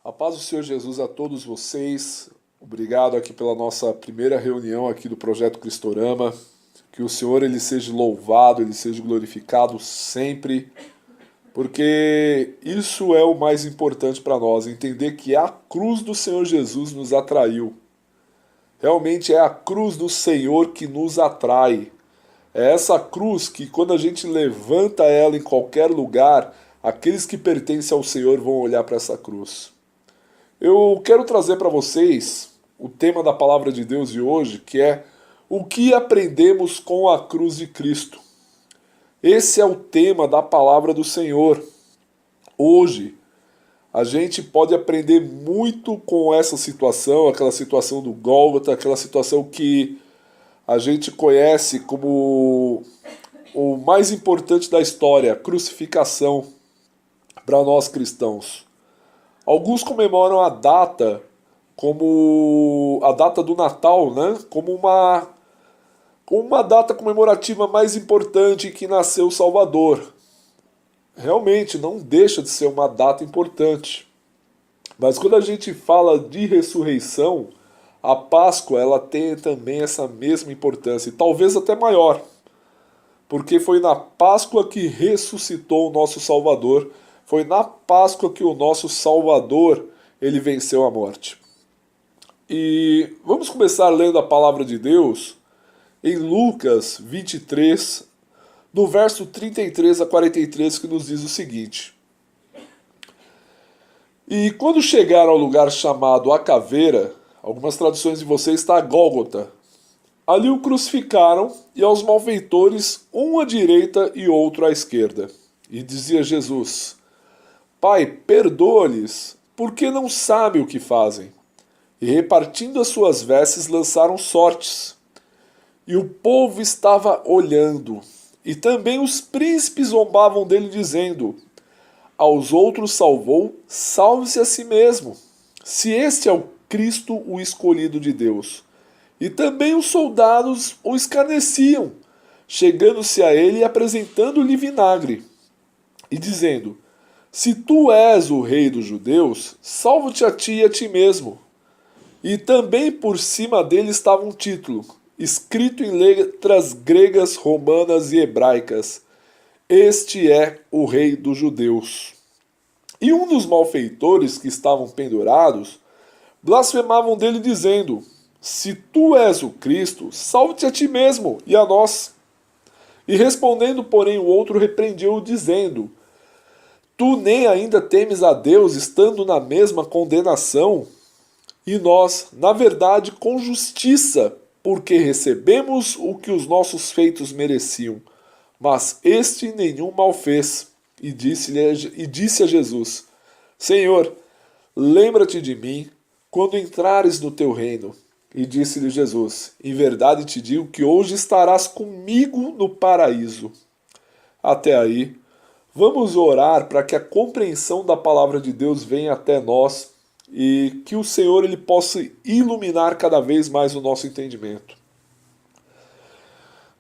A paz do Senhor Jesus a todos vocês. Obrigado aqui pela nossa primeira reunião aqui do Projeto Cristorama. Que o Senhor ele seja louvado, ele seja glorificado sempre, porque isso é o mais importante para nós, entender que a cruz do Senhor Jesus nos atraiu. Realmente é a cruz do Senhor que nos atrai. É essa cruz que quando a gente levanta ela em qualquer lugar, aqueles que pertencem ao Senhor vão olhar para essa cruz. Eu quero trazer para vocês o tema da palavra de Deus de hoje, que é o que aprendemos com a cruz de Cristo. Esse é o tema da palavra do Senhor. Hoje, a gente pode aprender muito com essa situação, aquela situação do Gólgota, aquela situação que a gente conhece como o mais importante da história, a crucificação para nós cristãos. Alguns comemoram a data como a data do Natal, né? Como uma data comemorativa mais importante que nasceu o Salvador. Realmente não deixa de ser uma data importante. Mas quando a gente fala de ressurreição, a Páscoa ela tem também essa mesma importância, e talvez até maior, porque foi na Páscoa que ressuscitou o nosso Salvador, foi na Páscoa que o nosso Salvador ele venceu a morte. E vamos começar lendo a palavra de Deus em Lucas 23, do verso 33 a 43, que nos diz o seguinte: E quando chegaram ao lugar chamado A Caveira, algumas traduções de vocês está Gólgota, ali o crucificaram e aos malfeitores, um à direita e outro à esquerda. E dizia Jesus: Pai, perdoa-lhes, porque não sabem o que fazem. E repartindo as suas vestes, lançaram sortes. E o povo estava olhando. E também os príncipes zombavam dele, dizendo: Aos outros salvou, salve-se a si mesmo, se este é o Cristo, o escolhido de Deus. E também os soldados o escarneciam, chegando-se a ele e apresentando-lhe vinagre, e dizendo: Se tu és o rei dos judeus, salva-te a ti e a ti mesmo. E também por cima dele estava um título, escrito em letras gregas, romanas e hebraicas: Este é o rei dos judeus. E um dos malfeitores que estavam pendurados blasfemavam dele, dizendo: Se tu és o Cristo, salve-te a ti mesmo e a nós. E respondendo, porém, o outro repreendeu-o, dizendo: Tu nem ainda temes a Deus, estando na mesma condenação? E nós, na verdade, com justiça, porque recebemos o que os nossos feitos mereciam. Mas este nenhum mal fez. E disse a Jesus: Senhor, lembra-te de mim quando entrares no teu reino. E disse-lhe Jesus: Em verdade te digo que hoje estarás comigo no paraíso. Até aí, vamos orar para que a compreensão da palavra de Deus venha até nós e que o Senhor ele possa iluminar cada vez mais o nosso entendimento.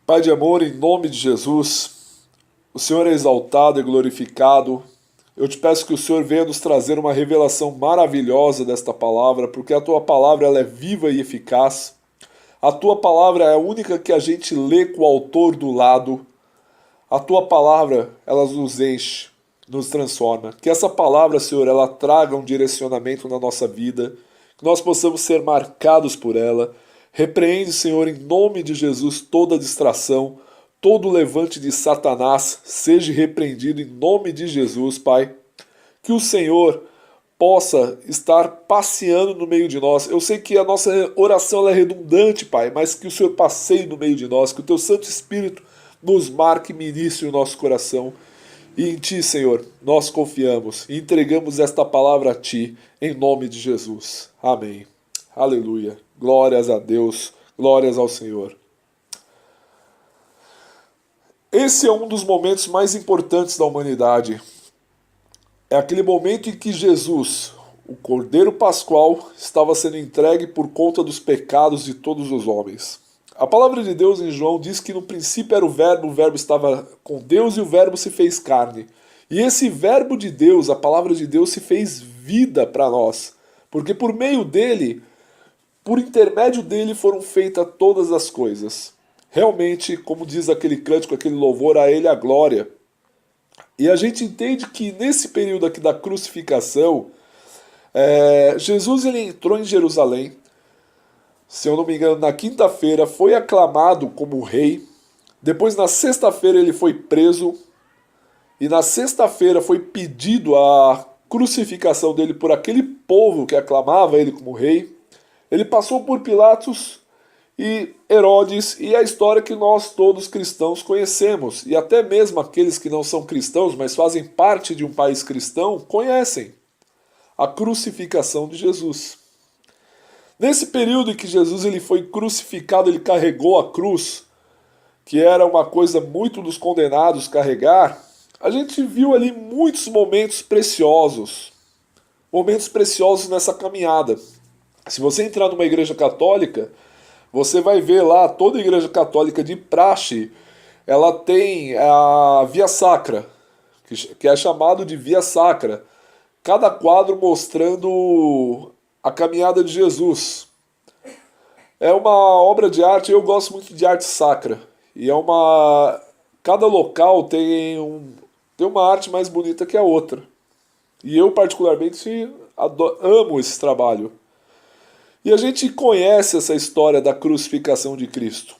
Pai de amor, em nome de Jesus, o Senhor é exaltado e glorificado. Eu te peço que o Senhor venha nos trazer uma revelação maravilhosa desta palavra, porque a tua palavra ela é viva e eficaz. A tua palavra é a única que a gente lê com o autor do lado. A tua palavra, ela nos enche, nos transforma. Que essa palavra, Senhor, ela traga um direcionamento na nossa vida, que nós possamos ser marcados por ela. Repreende, Senhor, em nome de Jesus, toda distração, todo levante de Satanás, seja repreendido em nome de Jesus, Pai. Que o Senhor possa estar passeando no meio de nós. Eu sei que a nossa oração ela é redundante, Pai, mas que o Senhor passeie no meio de nós, que o Teu Santo Espírito nos marque e ministre o nosso coração. E em Ti, Senhor, nós confiamos e entregamos esta palavra a Ti, em nome de Jesus. Amém. Aleluia. Glórias a Deus. Glórias ao Senhor. Esse é um dos momentos mais importantes da humanidade. É aquele momento em que Jesus, o Cordeiro Pascual, estava sendo entregue por conta dos pecados de todos os homens. A palavra de Deus em João diz que no princípio era o Verbo estava com Deus e o Verbo se fez carne. E esse Verbo de Deus, a palavra de Deus, se fez vida para nós, porque por meio dele, por intermédio dele foram feitas todas as coisas. Realmente, como diz aquele cântico, aquele louvor, a ele a glória. E a gente entende que nesse período aqui da crucificação, Jesus ele entrou em Jerusalém, se eu não me engano, na quinta-feira foi aclamado como rei, depois na sexta-feira ele foi preso, e na sexta-feira foi pedido a crucificação dele por aquele povo que aclamava ele como rei. Ele passou por Pilatos e Herodes, e a história que nós todos cristãos conhecemos, e até mesmo aqueles que não são cristãos, mas fazem parte de um país cristão, conhecem a crucificação de Jesus. Nesse período em que Jesus ele foi crucificado, ele carregou a cruz, que era uma coisa muito dos condenados carregar, a gente viu ali muitos momentos preciosos nessa caminhada. Se você entrar numa igreja católica, você vai ver lá, toda igreja católica de praxe, ela tem a Via Sacra, que é chamado de Via Sacra. Cada quadro mostrando a caminhada de Jesus. É uma obra de arte, eu gosto muito de arte sacra. E cada local tem uma arte mais bonita que a outra. E eu particularmente amo esse trabalho. E a gente conhece essa história da crucificação de Cristo.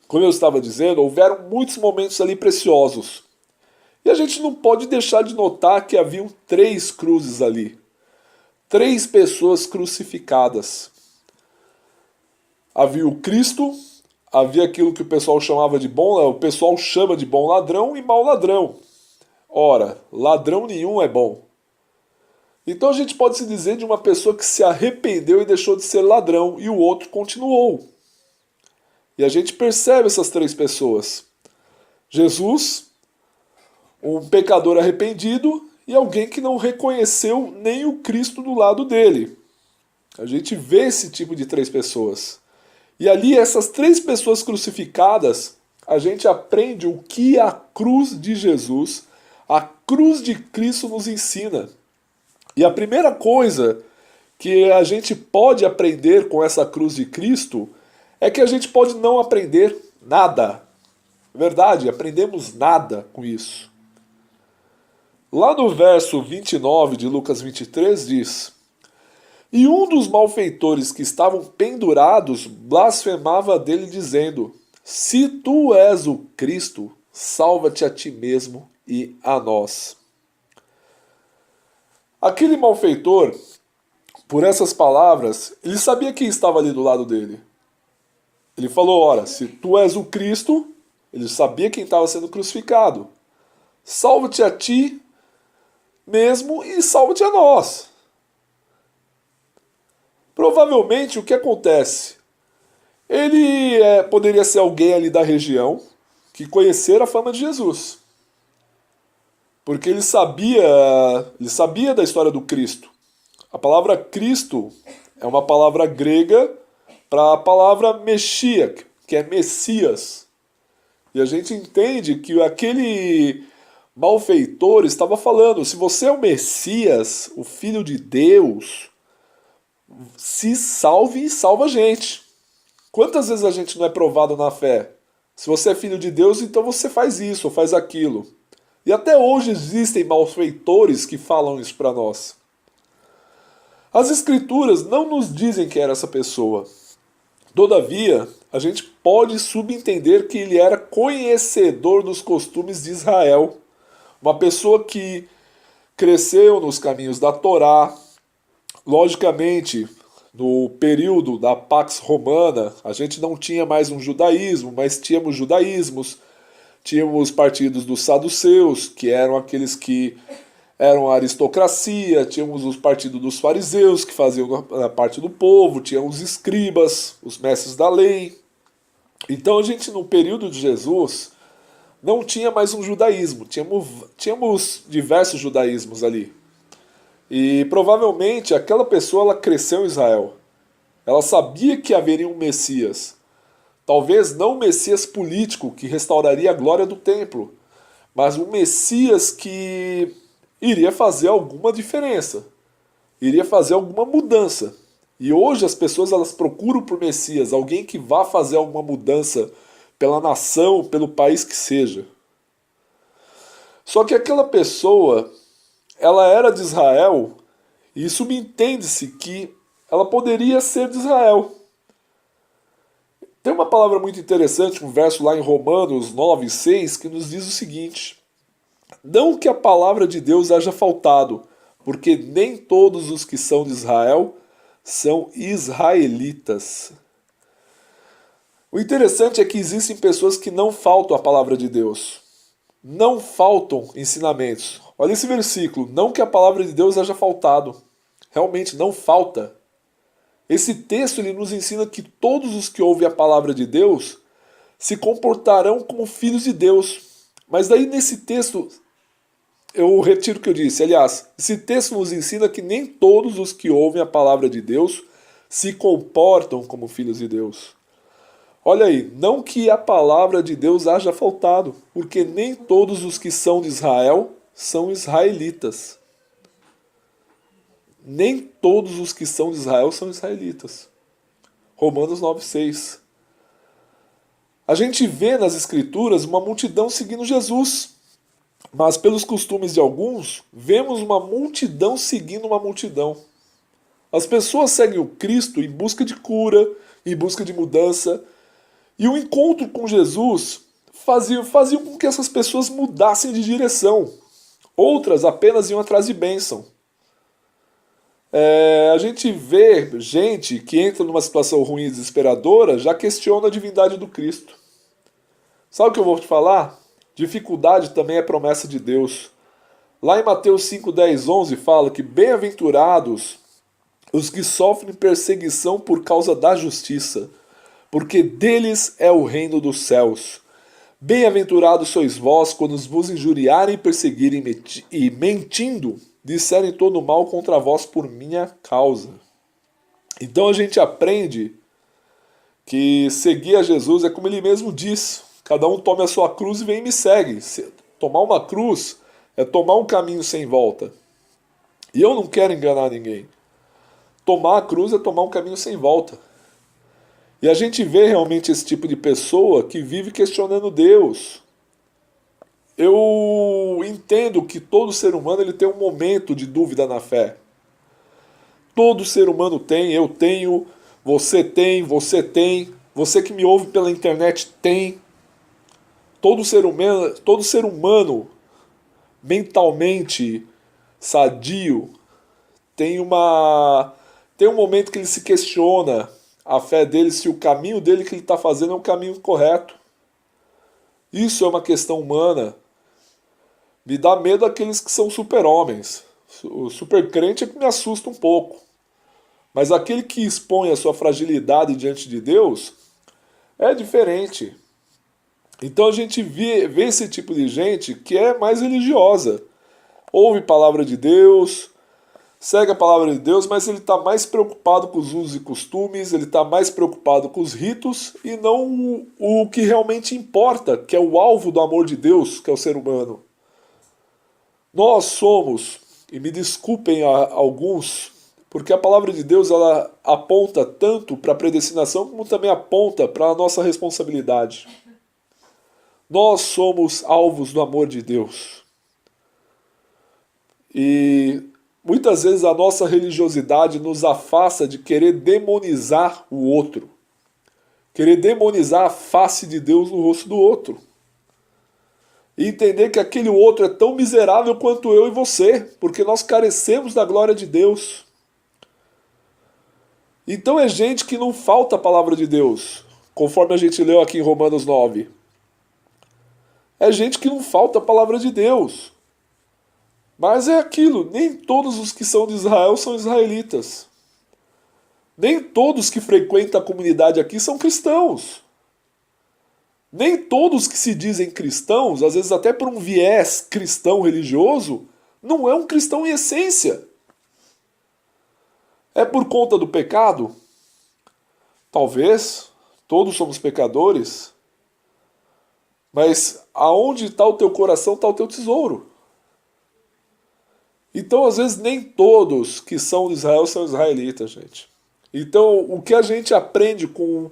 Como eu estava dizendo, houveram muitos momentos ali preciosos. E a gente não pode deixar de notar que haviam 3 cruzes ali. 3 pessoas crucificadas. Havia o Cristo, havia aquilo que o pessoal chama de bom ladrão e mau ladrão. Ora, ladrão nenhum é bom. Então a gente pode se dizer de uma pessoa que se arrependeu e deixou de ser ladrão, e o outro continuou. E a gente percebe essas 3 pessoas. Jesus, um pecador arrependido, e alguém que não reconheceu nem o Cristo do lado dele. A gente vê esse tipo de 3 pessoas. E ali, essas 3 pessoas crucificadas, a gente aprende o que a cruz de Jesus, a cruz de Cristo nos ensina. E a primeira coisa que a gente pode aprender com essa cruz de Cristo é que a gente pode não aprender nada. Verdade, aprendemos nada com isso. Lá no verso 29 de Lucas 23 diz: E um dos malfeitores que estavam pendurados blasfemava dele, dizendo: Se tu és o Cristo, salva-te a ti mesmo e a nós. Aquele malfeitor, por essas palavras, ele sabia quem estava ali do lado dele. Ele falou: ora, se tu és o Cristo, ele sabia quem estava sendo crucificado. Salva-te a ti mesmo e salva-te a nós. Provavelmente o que acontece? Ele poderia ser alguém ali da região que conhecera a fama de Jesus. Porque ele sabia da história do Cristo. A palavra Cristo é uma palavra grega para a palavra Meshiach, que é Messias. E a gente entende que aquele malfeitor estava falando: se você é o Messias, o Filho de Deus, se salve e salva a gente. Quantas vezes a gente não é provado na fé? Se você é filho de Deus, então você faz isso ou faz aquilo. E até hoje existem malfeitores que falam isso para nós. As escrituras não nos dizem que era essa pessoa. Todavia, a gente pode subentender que ele era conhecedor dos costumes de Israel. Uma pessoa que cresceu nos caminhos da Torá. Logicamente, no período da Pax Romana, a gente não tinha mais um judaísmo, mas tínhamos judaísmos. Tínhamos partidos dos saduceus, que eram aqueles que eram a aristocracia, tínhamos os partidos dos fariseus, que faziam a parte do povo, tínhamos os escribas, os mestres da lei. Então a gente, no período de Jesus, não tinha mais um judaísmo, tínhamos diversos judaísmos ali. E provavelmente aquela pessoa ela cresceu em Israel. Ela sabia que haveria um Messias. Talvez não um Messias político que restauraria a glória do templo, mas um Messias que iria fazer alguma diferença. iria fazer alguma mudança. E hoje as pessoas elas procuram por Messias, alguém que vá fazer alguma mudança pela nação, pelo país que seja. Só que aquela pessoa, ela era de Israel, e subentende-se que ela poderia ser de Israel. Tem uma palavra muito interessante, um verso lá em Romanos 9:6, que nos diz o seguinte: não que a palavra de Deus haja faltado, porque nem todos os que são de Israel são israelitas. O interessante é que existem pessoas que não faltam a palavra de Deus. Não faltam ensinamentos. Olha esse versículo. Não que a palavra de Deus haja faltado. Realmente não falta. Esse texto ele nos ensina que todos os que ouvem a palavra de Deus se comportarão como filhos de Deus. Mas daí nesse texto, eu retiro o que eu disse. Aliás, esse texto nos ensina que nem todos os que ouvem a palavra de Deus se comportam como filhos de Deus. Olha aí, não que a palavra de Deus haja faltado, porque nem todos os que são de Israel são israelitas. Nem todos os que são de Israel são israelitas. Romanos 9:6. A gente vê nas Escrituras uma multidão seguindo Jesus, mas pelos costumes de alguns, vemos uma multidão seguindo uma multidão. As pessoas seguem o Cristo em busca de cura, em busca de mudança, e o encontro com Jesus fazia com que essas pessoas mudassem de direção. Outras apenas iam atrás de bênção. A gente vê gente que entra numa situação ruim e desesperadora, já questiona a divindade do Cristo. Sabe o que eu vou te falar? Dificuldade também é promessa de Deus. Lá em Mateus 5, 10, 11 fala que bem-aventurados os que sofrem perseguição por causa da justiça, porque deles é o reino dos céus. Bem-aventurados sois vós quando vos injuriarem, perseguirem e mentindo, disserem todo mal contra vós por minha causa. Então a gente aprende que seguir a Jesus é como ele mesmo diz: cada um tome a sua cruz e vem e me segue. Tomar uma cruz é tomar um caminho sem volta. E eu não quero enganar ninguém. Tomar a cruz é tomar um caminho sem volta. E a gente vê realmente esse tipo de pessoa que vive questionando Deus. Eu entendo que todo ser humano ele tem um momento de dúvida na fé. Todo ser humano tem, eu tenho, você tem, você que me ouve pela internet tem. Todo ser humano mentalmente sadio tem um momento que ele se questiona a fé dele, se o caminho dele que ele está fazendo é um caminho correto. Isso é uma questão humana. Me dá medo aqueles que são super-homens. O super-crente é que me assusta um pouco. Mas aquele que expõe a sua fragilidade diante de Deus é diferente. Então a gente vê esse tipo de gente que é mais religiosa. Ouve a palavra de Deus, segue a palavra de Deus, mas ele está mais preocupado com os usos e costumes, ele está mais preocupado com os ritos e não o que realmente importa, que é o alvo do amor de Deus, que é o ser humano. Nós somos, e me desculpem a alguns, porque a palavra de Deus ela aponta tanto para a predestinação como também aponta para a nossa responsabilidade. Nós somos alvos do amor de Deus. E muitas vezes a nossa religiosidade nos afasta de querer demonizar o outro. Querer demonizar a face de Deus no rosto do outro. E entender que aquele outro é tão miserável quanto eu e você, porque nós carecemos da glória de Deus. Então é gente que não falta a palavra de Deus, conforme a gente leu aqui em Romanos 9. É gente que não falta a palavra de Deus. Mas é aquilo, nem todos os que são de Israel são israelitas. Nem todos que frequentam a comunidade aqui são cristãos. Nem todos que se dizem cristãos, às vezes até por um viés cristão religioso, não é um cristão em essência. É por conta do pecado? Talvez, todos somos pecadores. Mas aonde está o teu coração, está o teu tesouro. Então, às vezes, nem todos que são de Israel são israelitas, gente. Então, o que a gente aprende com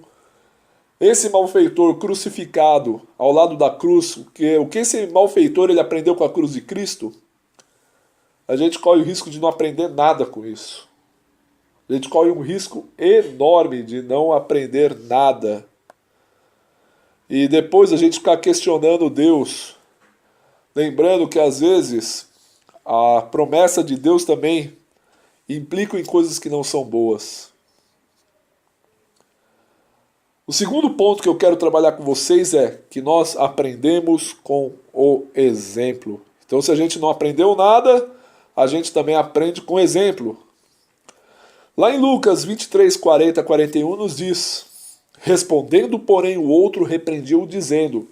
esse malfeitor crucificado ao lado da cruz, o que esse malfeitor ele aprendeu com a cruz de Cristo, a gente corre o risco de não aprender nada com isso. A gente corre um risco enorme de não aprender nada. E depois a gente ficar questionando Deus. Lembrando que às vezes a promessa de Deus também implica em coisas que não são boas. O segundo ponto que eu quero trabalhar com vocês é que nós aprendemos com o exemplo. Então, se a gente não aprendeu nada, a gente também aprende com exemplo. Lá em Lucas 23, 40 a 41 nos diz: respondendo, porém, o outro repreendeu-o, dizendo: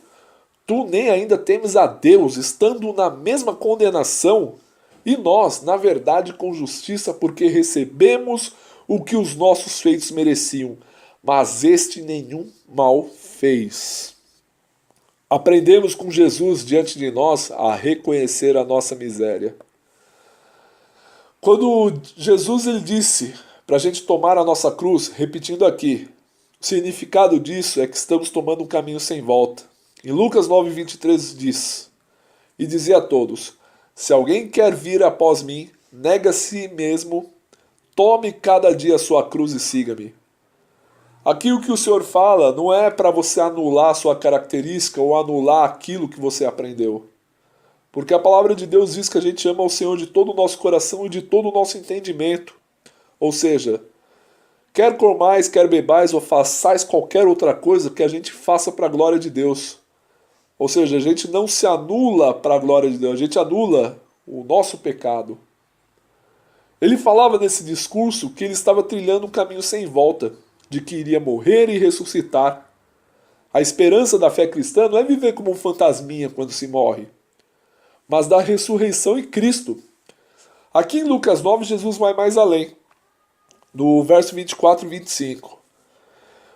tu nem ainda temes a Deus, estando na mesma condenação, e nós, na verdade, com justiça, porque recebemos o que os nossos feitos mereciam, mas este nenhum mal fez. Aprendemos com Jesus diante de nós a reconhecer a nossa miséria. Quando Jesus ele disse para a gente tomar a nossa cruz, repetindo aqui, o significado disso é que estamos tomando um caminho sem volta. Em Lucas 9:23 diz: e dizia a todos: se alguém quer vir após mim, nega a si mesmo, tome cada dia a sua cruz e siga-me. Aqui o que o Senhor fala não é para você anular a sua característica ou anular aquilo que você aprendeu. Porque a palavra de Deus diz que a gente ama o Senhor de todo o nosso coração e de todo o nosso entendimento. Ou seja, quer comais, quer bebais ou façais qualquer outra coisa, que a gente faça para a glória de Deus. Ou seja, a gente não se anula para a glória de Deus, a gente anula o nosso pecado. Ele falava nesse discurso que ele estava trilhando um caminho sem volta, de que iria morrer e ressuscitar. A esperança da fé cristã não é viver como um fantasminha quando se morre, mas da ressurreição em Cristo. Aqui em Lucas 9, Jesus vai mais além, no verso 24 e 25.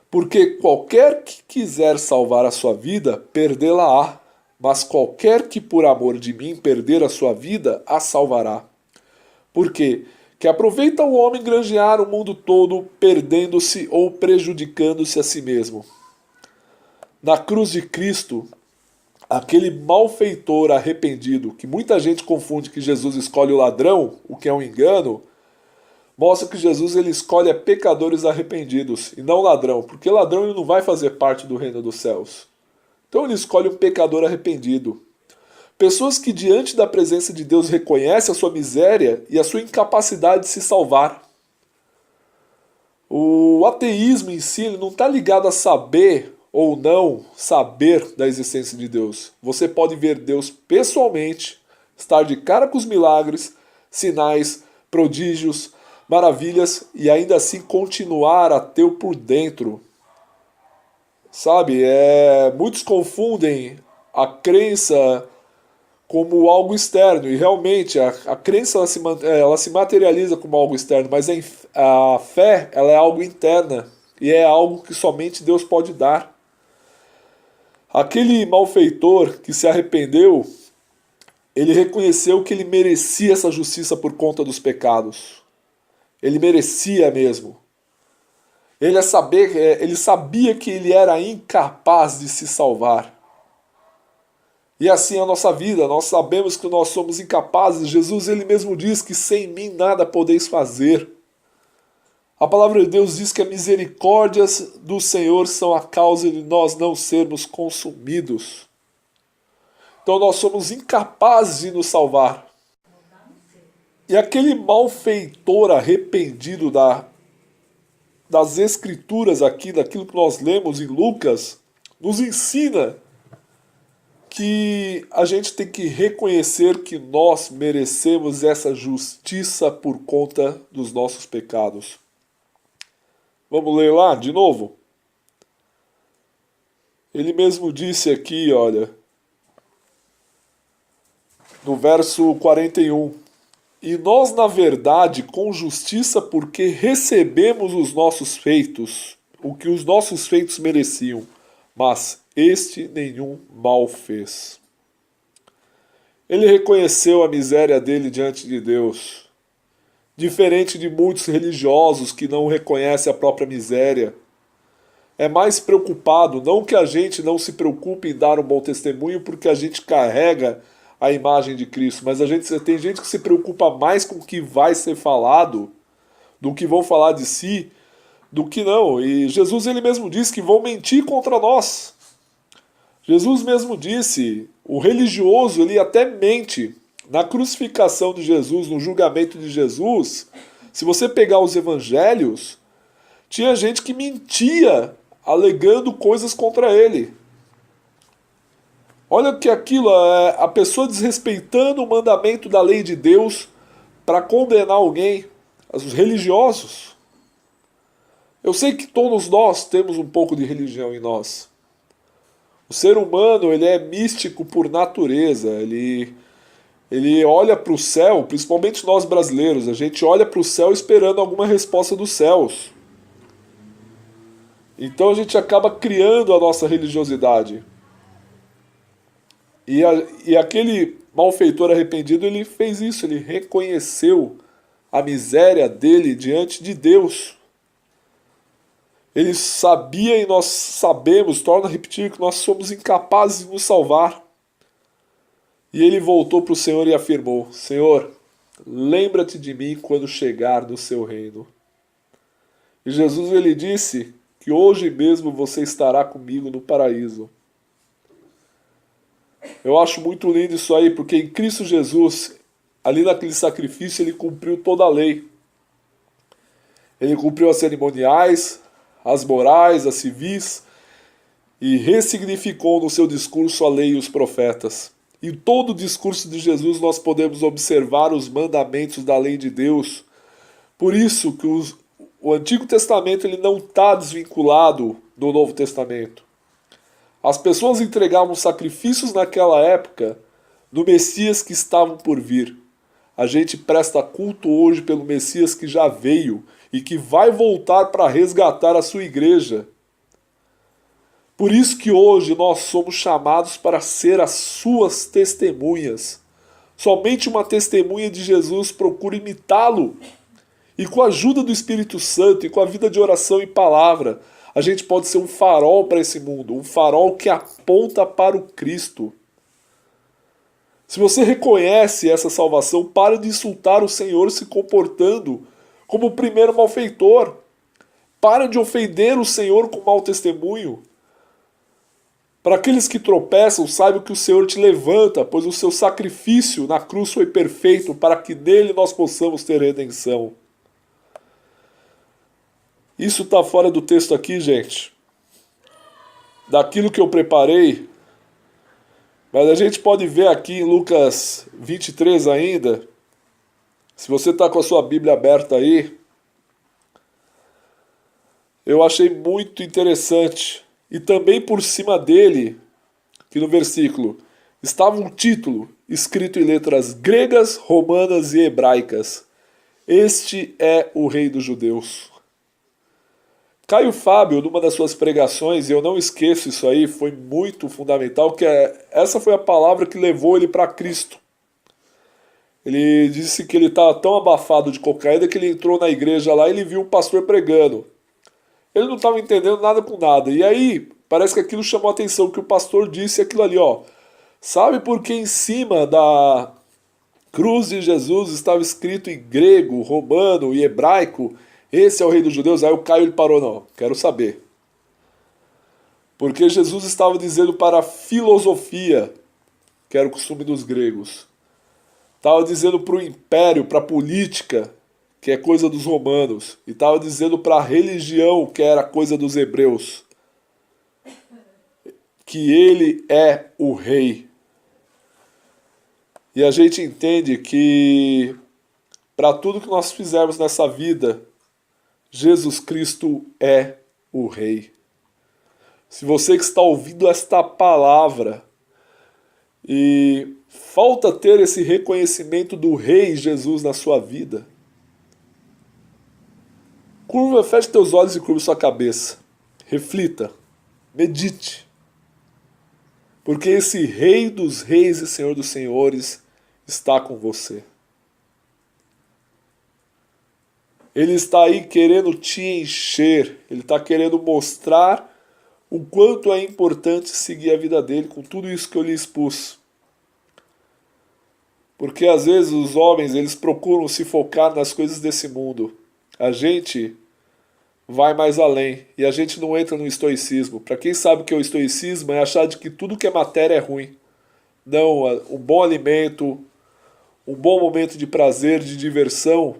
Porque qualquer que quiser salvar a sua vida, perdê-la-á, mas qualquer que por amor de mim perder a sua vida, a salvará. Porque que aproveita o homem granjear o mundo todo, perdendo-se ou prejudicando-se a si mesmo. Na cruz de Cristo, aquele malfeitor arrependido, que muita gente confunde que Jesus escolhe o ladrão, o que é um engano, mostra que Jesus ele escolhe pecadores arrependidos e não ladrão, porque ladrão ele não vai fazer parte do reino dos céus. Então ele escolhe um pecador arrependido. Pessoas que diante da presença de Deus reconhecem a sua miséria e a sua incapacidade de se salvar. O ateísmo em si ele não está ligado a saber ou não saber da existência de Deus. Você pode ver Deus pessoalmente, estar de cara com os milagres, sinais, prodígios, maravilhas e ainda assim continuar ateu por dentro. Sabe, muitos confundem a crença como algo externo, e realmente a crença ela se materializa como algo externo, mas a fé ela é algo interna, e é algo que somente Deus pode dar. Aquele malfeitor que se arrependeu, ele reconheceu que ele merecia essa justiça por conta dos pecados. Ele merecia mesmo. Ele sabia que ele era incapaz de se salvar. E assim é a nossa vida, nós sabemos que nós somos incapazes. Jesus ele mesmo diz que sem mim nada podeis fazer. A palavra de Deus diz que as misericórdias do Senhor são a causa de nós não sermos consumidos. Então nós somos incapazes de nos salvar. E aquele malfeitor arrependido das escrituras aqui, daquilo que nós lemos em Lucas, nos ensina que a gente tem que reconhecer que nós merecemos essa justiça por conta dos nossos pecados. Vamos ler lá de novo? Ele mesmo disse aqui, olha, no verso 41, e nós, na verdade, com justiça, porque recebemos os nossos feitos, o que os nossos feitos mereciam, mas este nenhum mal fez. Ele reconheceu a miséria dele diante de Deus. Diferente de muitos religiosos que não reconhecem a própria miséria. É mais preocupado, não que a gente não se preocupe em dar um bom testemunho porque a gente carrega a imagem de Cristo, mas tem gente que se preocupa mais com o que vai ser falado, do que vão falar de si, do que não. E Jesus ele mesmo disse que vão mentir contra nós. Jesus mesmo disse, o religioso ele até mente. Na crucificação de Jesus, no julgamento de Jesus, se você pegar os evangelhos, tinha gente que mentia, alegando coisas contra ele. Olha que aquilo é a pessoa desrespeitando o mandamento da lei de Deus para condenar alguém, os religiosos. Eu sei que todos nós temos um pouco de religião em nós. O ser humano ele é místico por natureza, ele olha para o céu, principalmente nós brasileiros, a gente olha para o céu esperando alguma resposta dos céus. Então a gente acaba criando a nossa religiosidade. E aquele malfeitor arrependido, ele fez isso, ele reconheceu a miséria dele diante de Deus. Ele sabia e nós sabemos, torna a repetir, que nós somos incapazes de nos salvar. E ele voltou para o Senhor e afirmou: Senhor, lembra-te de mim quando chegar no seu reino. E Jesus ele disse que hoje mesmo você estará comigo no paraíso. Eu acho muito lindo isso aí, porque em Cristo Jesus, ali naquele sacrifício, ele cumpriu toda a lei. Ele cumpriu as cerimoniais, as morais, as civis, e ressignificou no seu discurso a lei e os profetas. Em todo o discurso de Jesus nós podemos observar os mandamentos da lei de Deus. Por isso que o Antigo Testamento ele não está desvinculado do Novo Testamento. As pessoas entregavam sacrifícios naquela época do Messias que estavam por vir. A gente presta culto hoje pelo Messias que já veio e que vai voltar para resgatar a sua igreja. Por isso que hoje nós somos chamados para ser as suas testemunhas. Somente uma testemunha de Jesus procura imitá-lo. E com a ajuda do Espírito Santo e com a vida de oração e palavra, a gente pode ser um farol para esse mundo, um farol que aponta para o Cristo. Se você reconhece essa salvação, pare de insultar o Senhor se comportando como o primeiro malfeitor. Pare de ofender o Senhor com mau testemunho. Para aqueles que tropeçam, saiba que o Senhor te levanta, pois o seu sacrifício na cruz foi perfeito para que nele nós possamos ter redenção. Isso está fora do texto aqui, gente. Daquilo que eu preparei. Mas a gente pode ver aqui em Lucas 23 ainda. Se você está com a sua Bíblia aberta aí. Eu achei muito interessante. E também por cima dele, que no versículo, estava um título escrito em letras gregas, romanas e hebraicas. Este é o Rei dos Judeus. Caio Fábio, numa das suas pregações, e eu não esqueço isso aí, foi muito fundamental, essa foi a palavra que levou ele para Cristo. Ele disse que ele estava tão abafado de cocaína que ele entrou na igreja lá e ele viu um pastor pregando. Ele não estava entendendo nada com nada. E aí, parece que aquilo chamou a atenção, que o pastor disse aquilo ali, ó. Sabe por que em cima da cruz de Jesus estava escrito em grego, romano e hebraico, esse é o Rei dos Judeus? Aí o Caio ele parou, não, quero saber. Porque Jesus estava dizendo para a filosofia, que era o costume dos gregos. Estava dizendo para o império, para a política, que é coisa dos romanos. E estava dizendo para a religião, que era coisa dos hebreus. Que ele é o rei. E a gente entende que para tudo que nós fizermos nessa vida, Jesus Cristo é o Rei. Se você que está ouvindo esta palavra e falta ter esse reconhecimento do Rei Jesus na sua vida, feche teus olhos e curva sua cabeça. Reflita, medite. porque esse Rei dos Reis e Senhor dos Senhores está com você. Ele está aí querendo te encher, ele está querendo mostrar o quanto é importante seguir a vida dele com tudo isso que eu lhe expus. Porque às vezes os homens eles procuram se focar nas coisas desse mundo. A gente vai mais além e a gente não entra no estoicismo. Para quem sabe o que é o estoicismo, é achar de que tudo que é matéria é ruim. Não, um bom alimento, um bom momento de prazer, de diversão,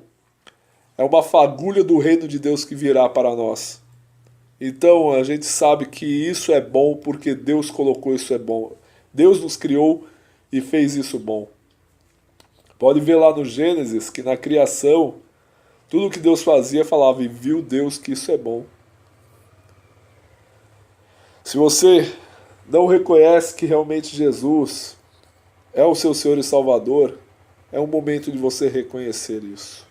é uma fagulha do reino de Deus que virá para nós. Então a gente sabe que isso é bom porque Deus colocou isso é bom. Deus nos criou e fez isso bom. Pode ver lá no Gênesis que na criação, tudo que Deus fazia falava, e viu Deus que isso é bom. Se você não reconhece que realmente Jesus é o seu Senhor e Salvador, é um momento de você reconhecer isso.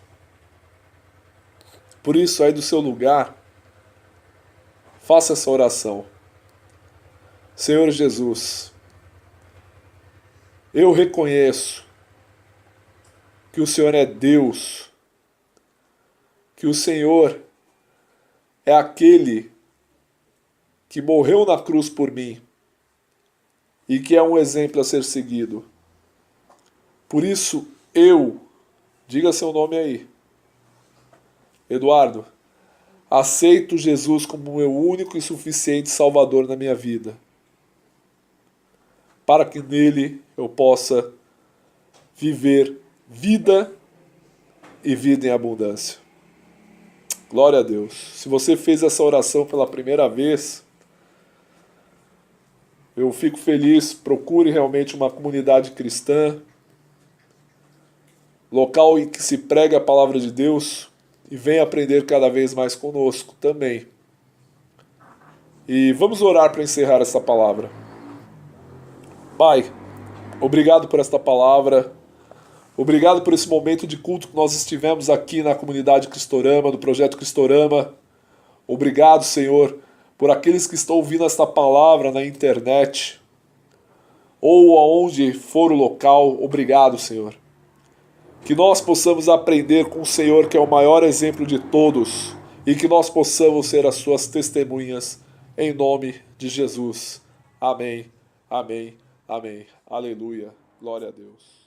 Por isso, aí do seu lugar, faça essa oração. Senhor Jesus, eu reconheço que o Senhor é Deus, que o Senhor é aquele que morreu na cruz por mim e que é um exemplo a ser seguido. Por isso, diga seu nome aí, Eduardo, aceito Jesus como meu único e suficiente Salvador na minha vida, para que nele eu possa viver vida e vida em abundância. Glória a Deus. Se você fez essa oração pela primeira vez, eu fico feliz. Procure realmente uma comunidade cristã, local em que se prega a palavra de Deus, e venha aprender cada vez mais conosco também. E vamos orar para encerrar essa palavra. Pai, obrigado por esta palavra. Obrigado por esse momento de culto que nós estivemos aqui na comunidade Cristorama, do Projeto Cristorama. Obrigado, Senhor, por aqueles que estão ouvindo esta palavra na internet ou aonde for o local. Obrigado, Senhor. Que nós possamos aprender com o Senhor, que é o maior exemplo de todos, e que nós possamos ser as suas testemunhas, em nome de Jesus. Amém, amém, amém. Aleluia. Glória a Deus.